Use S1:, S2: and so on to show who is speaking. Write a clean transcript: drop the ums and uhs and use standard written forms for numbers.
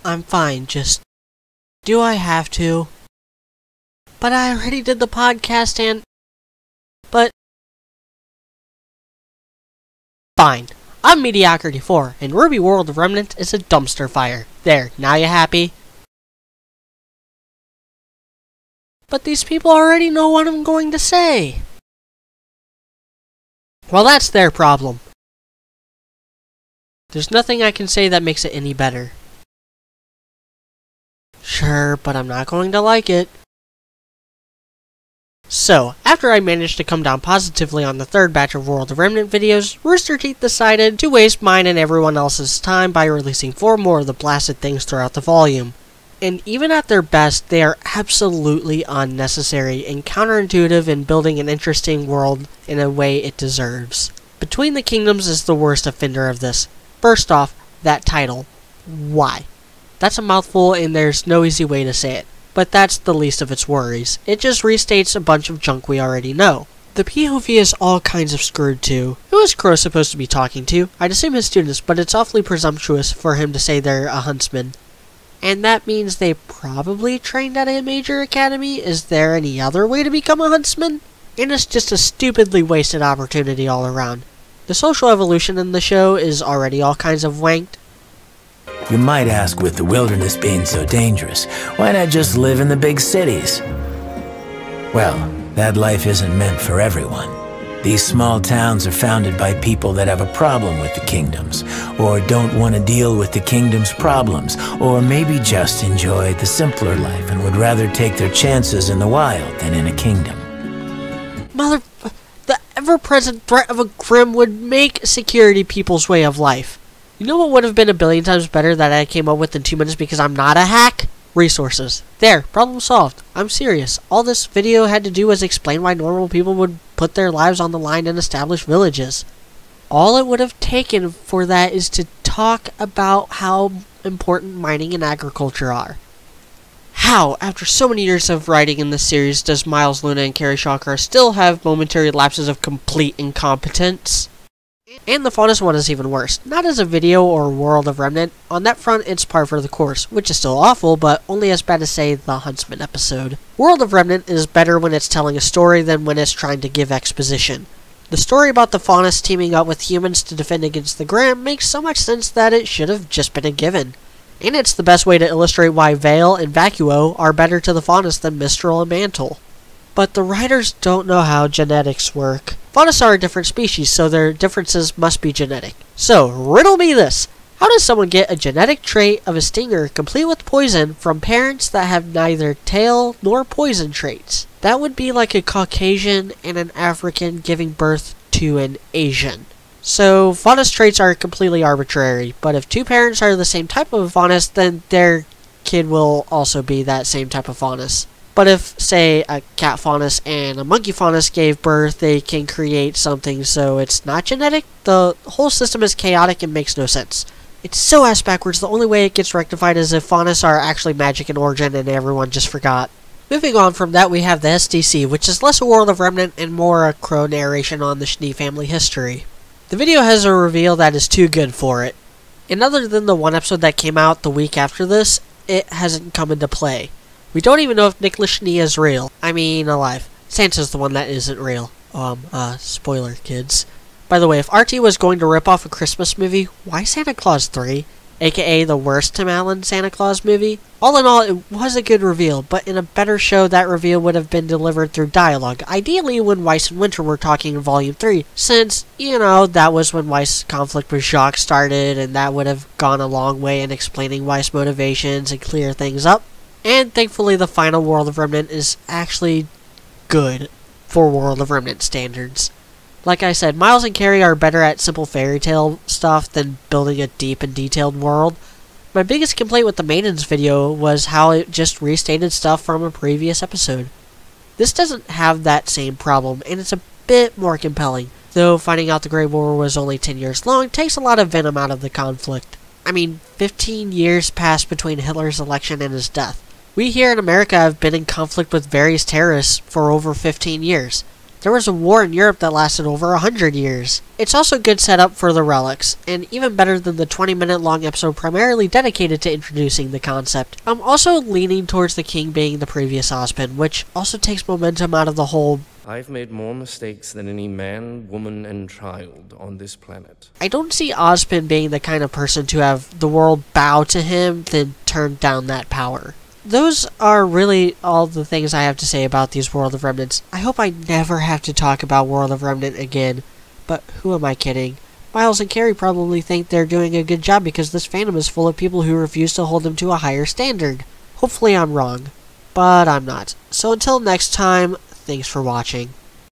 S1: I'm fine, just... Do I have to? But I already did the podcast and... But... Fine. I'm Mediocrity 4, and RWBY World of Remnant is a dumpster fire. There, now you happy? But these people already know what I'm going to say. Well, that's their problem. There's nothing I can say that makes it any better. Sure, but I'm not going to like it. So, after I managed to come down positively on the third batch of World of Remnant videos, Rooster Teeth decided to waste mine and everyone else's time by releasing 4 more of the blasted things throughout the volume. And even at their best, they are absolutely unnecessary and counterintuitive in building an interesting world in a way it deserves. Between the Kingdoms is the worst offender of this. First off, that title. Why? That's a mouthful and there's no easy way to say it. But that's the least of its worries. It just restates a bunch of junk we already know. The POV is all kinds of screwed too. Who is Crow supposed to be talking to? I'd assume his students, but it's awfully presumptuous for him to say they're a huntsman. And that means they probably trained at a major academy? Is there any other way to become a huntsman? And it's just a stupidly wasted opportunity all around. The social evolution in the show is already all kinds of wanked.
S2: You might ask, with the wilderness being so dangerous, why not just live in the big cities? Well, that life isn't meant for everyone. These small towns are founded by people that have a problem with the kingdoms, or don't want to deal with the kingdom's problems, or maybe just enjoy the simpler life and would rather take their chances in the wild than in a kingdom.
S1: The ever-present threat of a Grimm would make security people's way of life. You know what would have been a billion times better that I came up with in 2 minutes because I'm not a hack? Resources. There, problem solved. I'm serious. All this video had to do was explain why normal people would put their lives on the line and establish villages. All it would have taken for that is to talk about how important mining and agriculture are. How, after so many years of writing in this series, does Miles, Luna, and Carrie Shawkar still have momentary lapses of complete incompetence? And the Faunus one is even worse. Not as a video or World of Remnant. On that front, it's par for the course, which is still awful, but only as bad as, say, the Huntsman episode. World of Remnant is better when it's telling a story than when it's trying to give exposition. The story about the Faunus teaming up with humans to defend against the Grimm makes so much sense that it should have just been a given. And it's the best way to illustrate why Vale and Vacuo are better to the Faunus than Mistral and Mantle. But the writers don't know how genetics work. Faunus are a different species, so their differences must be genetic. So, riddle me this. How does someone get a genetic trait of a stinger complete with poison from parents that have neither tail nor poison traits? That would be like a Caucasian and an African giving birth to an Asian. So, Faunus traits are completely arbitrary, but if 2 parents are the same type of Faunus, then their kid will also be that same type of Faunus. But if, say, a cat Faunus and a monkey Faunus gave birth, they can create something so it's not genetic. The whole system is chaotic and makes no sense. It's so ass backwards, the only way it gets rectified is if Faunus are actually magic in origin and everyone just forgot. Moving on from that, we have the SDC, which is less a World of Remnant and more a Crow narration on the Schnee family history. The video has a reveal that is too good for it. And other than the one episode that came out the week after this, it hasn't come into play. We don't even know if Nicholas Schnee is real. I mean, alive. Santa's the one that isn't real. Spoiler, kids. By the way, if RT was going to rip off a Christmas movie, why Santa Claus 3? AKA the worst Tim Allen Santa Claus movie? All in all, it was a good reveal, but in a better show, that reveal would have been delivered through dialogue. Ideally, when Weiss and Winter were talking in Volume 3, since, you know, that was when Weiss' conflict with Jacques started, and that would have gone a long way in explaining Weiss' motivations and clear things up. And thankfully the final World of Remnant is actually good for World of Remnant standards. Like I said, Miles and Carrie are better at simple fairy tale stuff than building a deep and detailed world. My biggest complaint with the Maidens video was how it just restated stuff from a previous episode. This doesn't have that same problem, and it's a bit more compelling, though finding out the Great War was only 10 years long takes a lot of venom out of the conflict. I mean, 15 years passed between Hitler's election and his death. We here in America have been in conflict with various terrorists for over 15 years. There was a war in Europe that lasted over 100 years. It's also good setup for the relics, and even better than the 20-minute long episode primarily dedicated to introducing the concept. I'm also leaning towards the king being the previous Ozpin, which also takes momentum out of the whole
S3: I've made more mistakes than any man, woman, and child on this planet.
S1: I don't see Ozpin being the kind of person to have the world bow to him, then turn down that power. Those are really all the things I have to say about these World of Remnants. I hope I never have to talk about World of Remnant again, but who am I kidding? Miles and Carrie probably think they're doing a good job because this fandom is full of people who refuse to hold them to a higher standard. Hopefully I'm wrong, but I'm not. So until next time, thanks for watching.